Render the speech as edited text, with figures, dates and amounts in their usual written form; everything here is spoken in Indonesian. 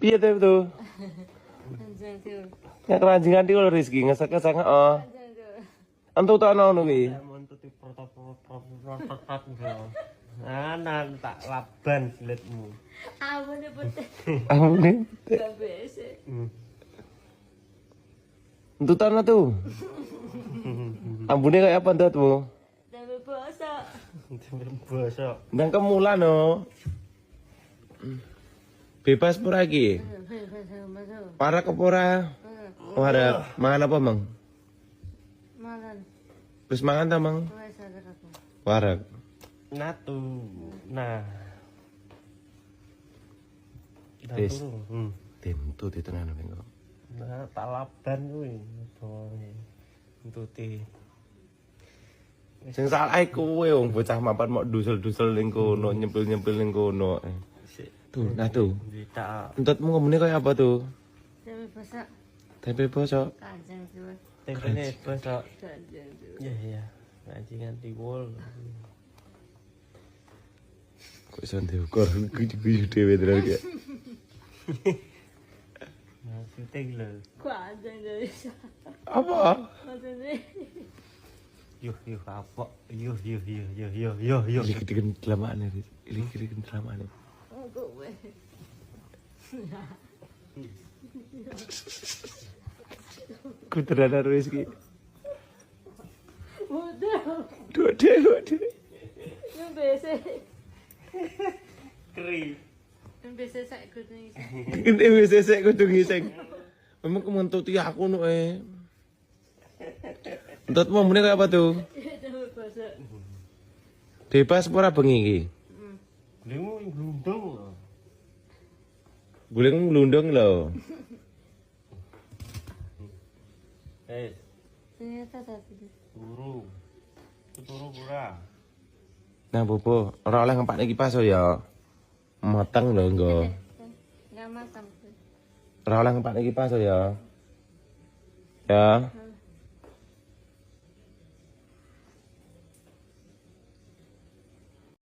Piye tuh? Nek keranjingan iki lho Rizky ngesek-ngesek heeh. Entu tak ono kuwi. Anan tak laban slitmu. Ambune putih. Ambune. Gak biasa. Entu tak ono tuh. Ambune kayak apa ndotmu? Tapi bosok. Bosok. Nang kemulan no. Bebas pura iki. Para kepora. Waduh, mangan apa, Mang? Makan. Terus mangan ta, Mang? Wes ada aku. Warak. Natu. Nah. Tis. Natu. Tentu di tengah nengok. Nah, tak laban kuwi. Entuti. Sing salah kowe wong bocah mapan mok dusel-dusel ning kono, nyempil-nyempil ning kono. Tuh, nah tuh. Tak Entutmu ngomongnya kayak apa tuh? Tapi bosok. Tempe bosok. Kanjeng tuh. tempene bosok. Kanjeng tuh. Iya iya. Anjingan tiwul. Kok iso diukur guyu dhewe tenan iki. Nah, syuting lho. Kanjeng tuh. Apa? Maksudnya. Yuh yuh apa? Yuh yuh yuh yuh yuh yuh yuh. Iki diken dramane, iki diken dramane. Oh, gue. Kudrana Rizky. Udah. Dua. Yang biasa. Keri. Yang biasa saya ikut nih. Kene wis sesek kudu ngising. Memang kementuti aku no Entutmu ngomongnya kayak apa tuh? Tapi bosok. Bebas ora bengi iki? Lemu glundung. Guling nglundung lho. Ternyata tadi. Turu. Turu pura. Nah, Bobo, ora oleh ngempakne kipas ya. Mateng lho engko. Nggak matang. Ora oleh ngempakne kipas ya. Ya.